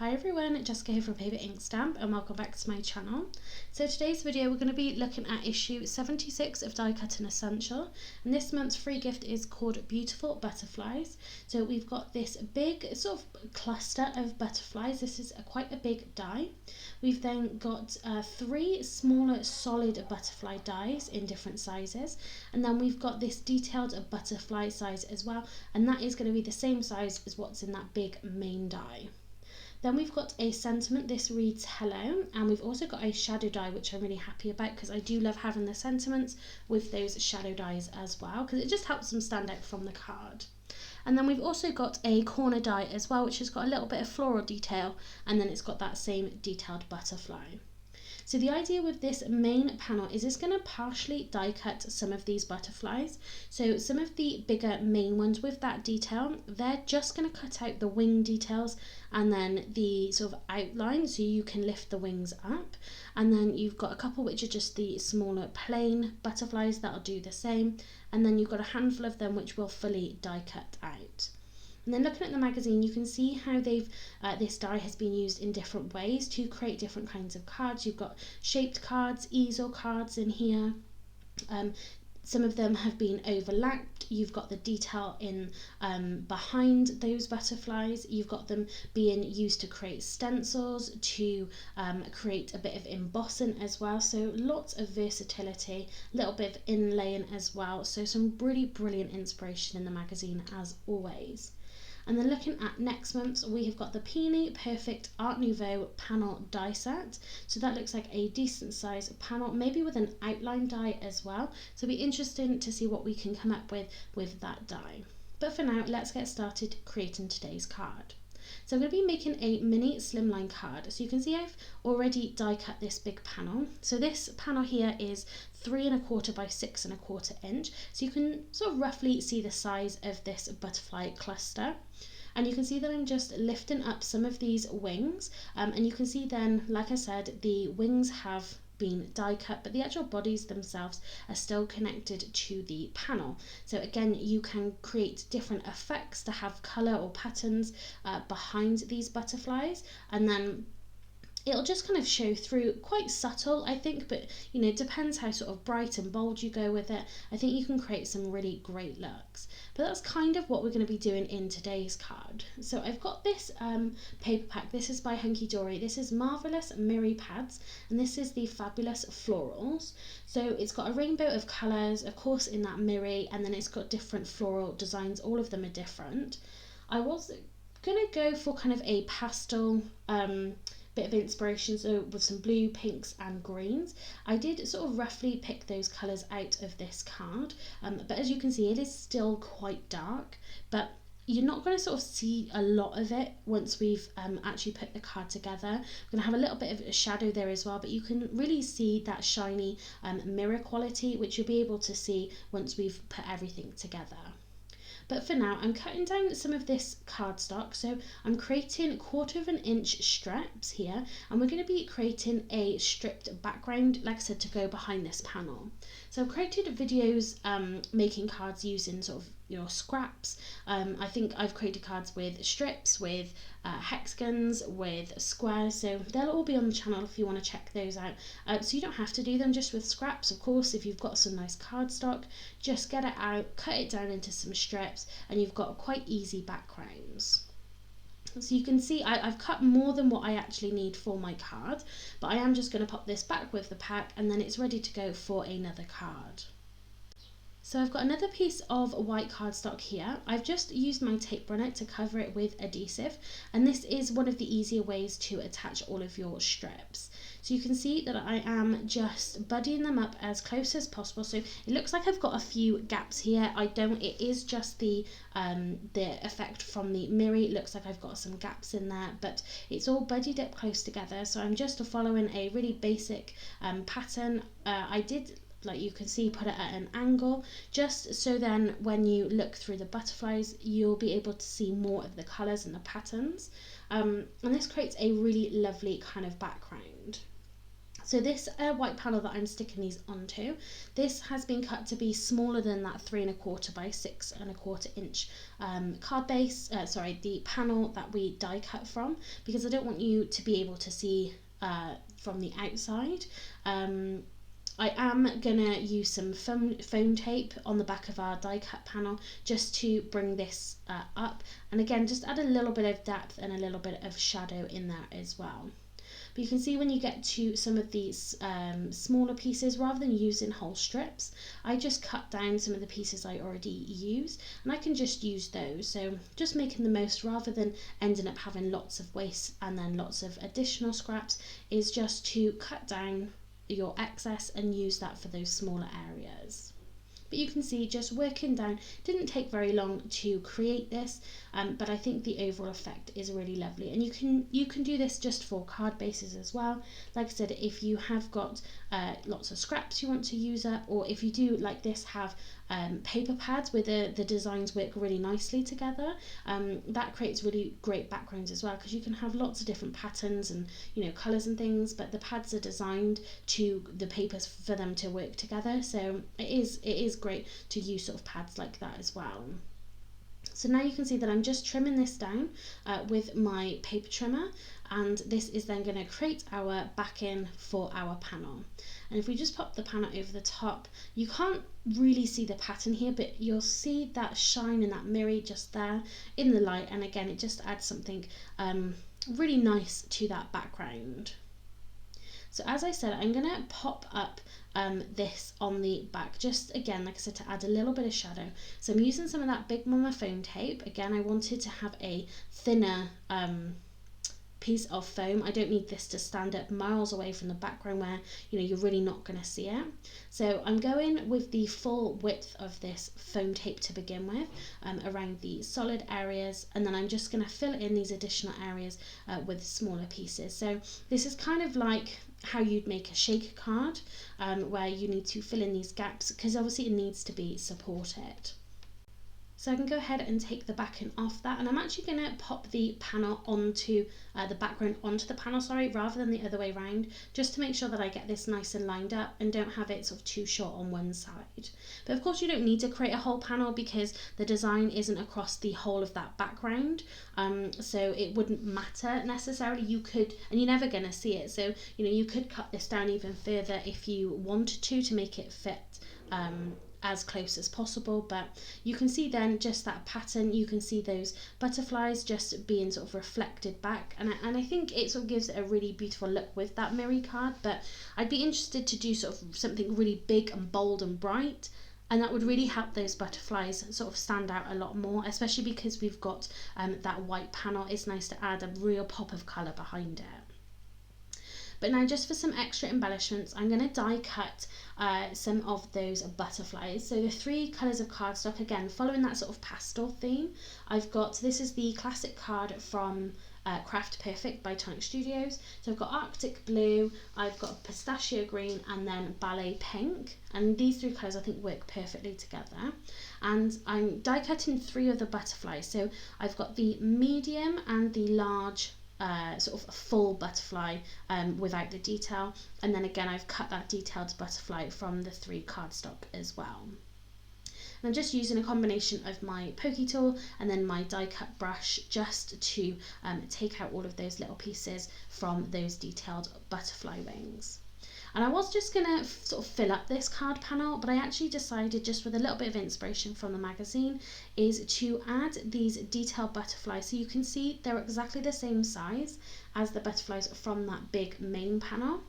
Hi everyone, Jessica here from Paper Ink Stamp and welcome back to my channel. So today's video we're going to be looking at issue 76 of Die Cutting Essential, and this month's free gift is called Beautiful Butterflies. So we've got this big sort of cluster of butterflies. This is quite a big die. We've then got 3 smaller solid butterfly dies in different sizes, and then we've got this detailed butterfly size as well, and that is going to be the same size as what's in that big main die. Then we've got a sentiment, this reads hello, and we've also got a shadow die, which I'm really happy about because I do love having the sentiments with those shadow dies as well, because it just helps them stand out from the card. And then we've also got a corner die as well, which has got a little bit of floral detail, and then it's got that same detailed butterfly. So the idea with this main panel is it's going to partially die cut some of these butterflies. So some of the bigger main ones with that detail, they're just going to cut out the wing details and then the sort of outline so you can lift the wings up. And then you've got a couple which are just the smaller plain butterflies that'll do the same. And then you've got a handful of them which will fully die cut out. And then looking at the magazine, you can see how they've this die has been used in different ways to create different kinds of cards. You've got shaped cards, easel cards in here. Some of them have been overlapped. You've got the detail in behind those butterflies. You've got them being used to create stencils, to create a bit of embossing as well. So lots of versatility, a little bit of inlaying as well. So some really brilliant inspiration in the magazine as always. And then looking at next month, we have got the Peony Perfect Art Nouveau panel die set. So that looks like a decent size panel, maybe with an outline die as well. So it'll be interesting to see what we can come up with that die. But for now, let's get started creating today's card. So I'm going to be making a mini slimline card. So you can see I've already die cut this big panel. So this panel here is 3 1/4 by 6 1/4 inch. So you can sort of roughly see the size of this butterfly cluster. And you can see that I'm just lifting up some of these wings. And you can see then, like I said, the wings have been die cut, but the actual bodies themselves are still connected to the panel. So again, you can create different effects to have colour or patterns behind these butterflies, and then it'll just kind of show through, quite subtle I think, but you know, it depends how sort of bright and bold you go with it. I think you can create some really great looks. But that's kind of what we're going to be doing in today's card. So I've got this paper pack. This is by Hunky Dory. This is Marvelous Mirri Pads, and this is the Fabulous Florals. So it's got a rainbow of colours, of course, in that mirri, and then it's got different floral designs. All of them are different. I was going to go for kind of a pastel bit of inspiration, so with some blue, pinks and greens. I did sort of roughly pick those colours out of this card, but as you can see, it is still quite dark, but you're not going to sort of see a lot of it once we've actually put the card together. We're going to have a little bit of a shadow there as well, but you can really see that shiny mirror quality, which you'll be able to see once we've put everything together. But for now, I'm cutting down some of this cardstock. So I'm creating 1/4 inch strips here, and we're going to be creating a stripped background, like I said, to go behind this panel. So I've created videos making cards using sort of scraps. I think I've created cards with strips, with hexagons, with squares, so they'll all be on the channel if you want to check those out. So you don't have to do them just with scraps, of course. If you've got some nice cardstock, just get it out, cut it down into some strips, and you've got quite easy backgrounds. So you can see I've cut more than what I actually need for my card, but I am just going to pop this back with the pack, and then it's ready to go for another card. So I've got another piece of white cardstock here. I've just used my tape runner to cover it with adhesive, and this is one of the easier ways to attach all of your strips. So you can see that I am just buddying them up as close as possible. So it looks like I've got a few gaps here. It is just the effect from the mirror. It looks like I've got some gaps in there, but it's all buddied up close together. So I'm just following a really basic pattern. I did, like you can see, put it at an angle, just so then when you look through the butterflies, you'll be able to see more of the colours and the patterns. And this creates a really lovely kind of background. So this white panel that I'm sticking these onto, this has been cut to be smaller than that 3 1/4 by 6 1/4 inch card base, the panel that we die cut from, because I don't want you to be able to see from the outside. I am gonna use some foam tape on the back of our die cut panel just to bring this up, and again just add a little bit of depth and a little bit of shadow in there as well. But you can see when you get to some of these smaller pieces, rather than using whole strips, I just cut down some of the pieces I already used, and I can just use those. So just making the most, rather than ending up having lots of waste and then lots of additional scraps, is just to cut down your excess and use that for those smaller areas. But you can see, just working down, didn't take very long to create this, but I think the overall effect is really lovely. And you can do this just for card bases as well. Like I said, if you have got lots of scraps you want to use up, or if you do, like this, have paper pads where the designs work really nicely together, that creates really great backgrounds as well, because you can have lots of different patterns and colours and things, but the pads are designed to the papers for them to work together. So it is great to use sort of pads like that as well. So now you can see that I'm just trimming this down with my paper trimmer, and this is then going to create our backing for our panel. And if we just pop the panel over the top, you can't really see the pattern here, but you'll see that shine and that mirror just there in the light, and again it just adds something really nice to that background. So as I said, I'm going to pop up this on the back, just again, like I said, to add a little bit of shadow. So I'm using some of that Big Mama foam tape. Again, I wanted to have a thinner piece of foam. I don't need this to stand up miles away from the background where you're really not going to see it. So I'm going with the full width of this foam tape to begin with, around the solid areas, and then I'm just going to fill in these additional areas with smaller pieces. So this is kind of like how you'd make a shaker card, where you need to fill in these gaps, because obviously it needs to be supported. So I can go ahead and take the backing off that, and I'm actually going to pop the panel onto the background onto the panel, rather than the other way around, just to make sure that I get this nice and lined up and don't have it sort of too short on one side. But of course you don't need to create a whole panel, because the design isn't across the whole of that background, so it wouldn't matter necessarily. You could, and you're never going to see it, so you could cut this down even further if you wanted to make it fit as close as possible. But you can see then just that pattern, you can see those butterflies just being sort of reflected back, and I think it sort of gives it a really beautiful look with that mirror card. But I'd be interested to do sort of something really big and bold and bright, and that would really help those butterflies sort of stand out a lot more, especially because we've got that white panel. It's nice to add a real pop of colour behind it. But now, just for some extra embellishments, I'm going to die cut some of those butterflies. So the 3 colours of cardstock, again following that sort of pastel theme, I've got, this is the classic card from Craft Perfect by Tonic Studios. So I've got Arctic Blue, I've got Pistachio Green, and then Ballet Pink, and these 3 colours I think work perfectly together. And I'm die cutting 3 of the butterflies. So I've got the medium and the large sort of full butterfly without the detail, and then again I've cut that detailed butterfly from the 3 cardstock as well. And I'm just using a combination of my pokey tool and then my die cut brush just to take out all of those little pieces from those detailed butterfly wings. And I was just going to sort of fill up this card panel, but I actually decided, just with a little bit of inspiration from the magazine, is to add these detailed butterflies. So you can see they're exactly the same size as the butterflies from that big main panel.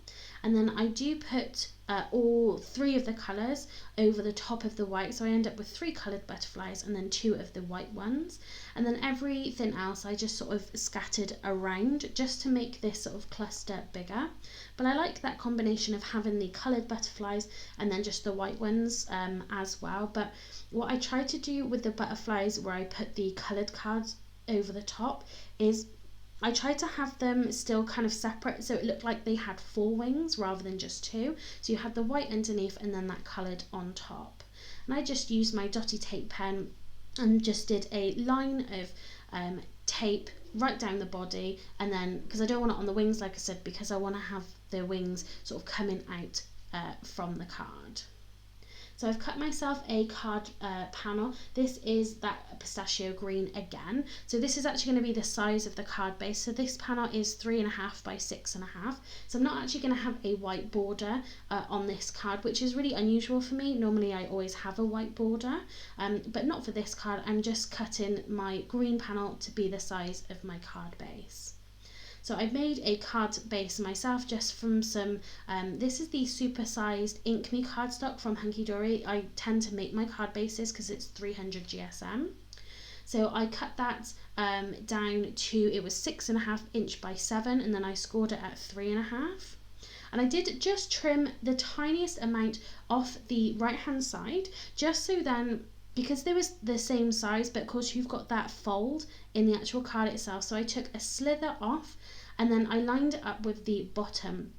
And then I do put all 3 of the colours over the top of the white, so I end up with 3 coloured butterflies and then 2 of the white ones, and then everything else I just sort of scattered around just to make this sort of cluster bigger. But I like that combination of having the coloured butterflies and then just the white ones as well. But what I try to do with the butterflies, where I put the coloured cards over the top, is I tried to have them still kind of separate, so it looked like they had 4 wings rather than just 2. So you had the white underneath and then that coloured on top. And I just used my dotty tape pen and just did a line of tape right down the body, and then, because I don't want it on the wings, like I said, because I want to have the wings sort of coming out from the card. So I've cut myself a card panel. This is that pistachio green again. So this is actually going to be the size of the card base. So this panel is 3.5 by 6.5. So I'm not actually going to have a white border on this card, which is really unusual for me. Normally I always have a white border, but not for this card. I'm just cutting my green panel to be the size of my card base. So I made a card base myself just from some, this is the super-sized Ink Me cardstock from Hunky Dory. I tend to make my card bases because it's 300 GSM. So I cut that down to, it was 6.5 inch by 7, and then I scored it at 3.5. And I did just trim the tiniest amount off the right-hand side, just so then, because they was the same size, but of course you've got that fold in the actual card itself. So I took a slither off, and then I lined it up with the bottom,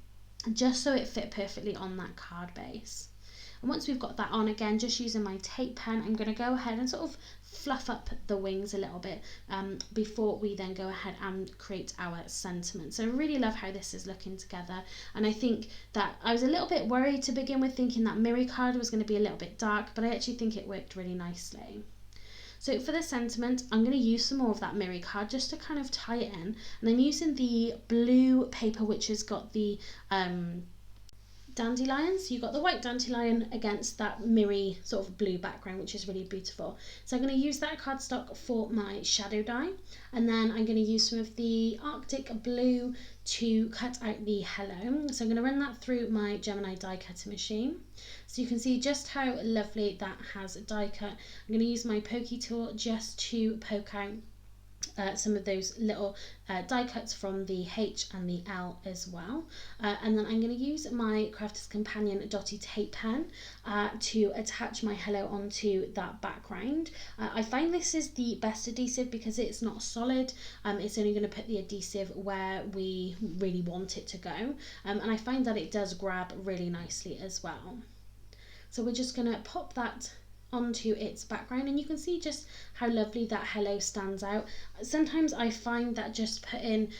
just so it fit perfectly on that card base. And once we've got that on, again, just using my tape pen, I'm going to go ahead and sort of fluff up the wings a little bit before we then go ahead and create our sentiment. So I really love how this is looking together, and I think that I was a little bit worried to begin with, thinking that mirror card was going to be a little bit dark, but I actually think it worked really nicely. So for the sentiment, I'm going to use some more of that mirror card just to kind of tie it in, and I'm using the blue paper, which has got the dandelions. So you've got the white dandelion against that mirror sort of blue background, which is really beautiful. So I'm going to use that cardstock for my shadow die, and then I'm going to use some of the Arctic blue to cut out the hello. So I'm going to run that through my Gemini die cutter machine, so you can see just how lovely that has die cut. I'm going to use my pokey tool just to poke out some of those little die cuts from the H and the L as well, and then I'm going to use my Crafter's Companion dotty tape pen to attach my hello onto that background. I find this is the best adhesive because it's not solid, it's only going to put the adhesive where we really want it to go, and I find that it does grab really nicely as well. So we're just going to pop that onto its background, and you can see just how lovely that hello stands out. Sometimes I find that just putting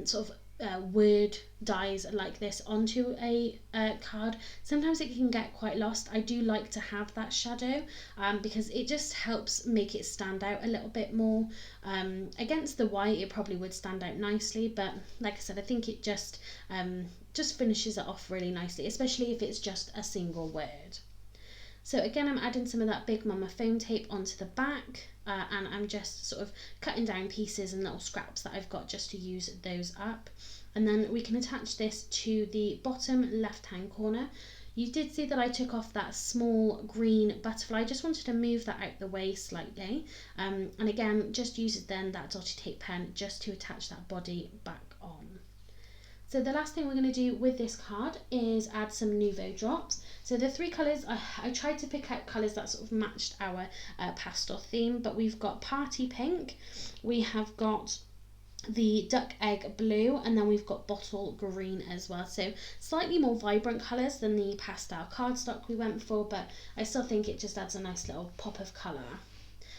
sort of word dies like this onto a card, sometimes it can get quite lost. I do like to have that shadow because it just helps make it stand out a little bit more. Against the white it probably would stand out nicely, but like I said, I think it just finishes it off really nicely, especially if it's just a single word. So again, I'm adding some of that Big Mama foam tape onto the back, and I'm just sort of cutting down pieces and little scraps that I've got just to use those up. And then we can attach this to the bottom left-hand corner. You did see that I took off that small green butterfly. I just wanted to move that out the way slightly. And again, just use then that dotty tape pen just to attach that body back on. So the last thing we're going to do with this card is add some Nuvo drops. So the three colours, I tried to pick out colours that sort of matched our pastel theme, but we've got Party Pink, we have got the Duck Egg Blue, and then we've got Bottle Green as well. So slightly more vibrant colours than the pastel cardstock we went for, but I still think it just adds a nice little pop of colour.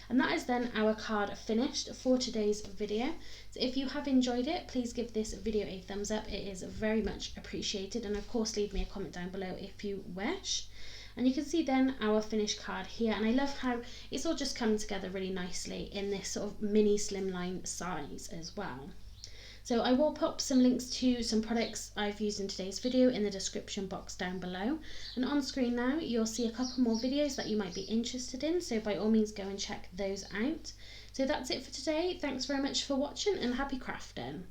And that is then our card finished for today's video. So if you have enjoyed it, please give this video a thumbs up. It is very much appreciated, and of course leave me a comment down below if you wish. And you can see then our finished card here, and I love how it's all just come together really nicely in this sort of mini slimline size as well. So I will pop some links to some products I've used in today's video in the description box down below. And on screen now, you'll see a couple more videos that you might be interested in, so by all means go and check those out. So that's it for today. Thanks very much for watching, and happy crafting.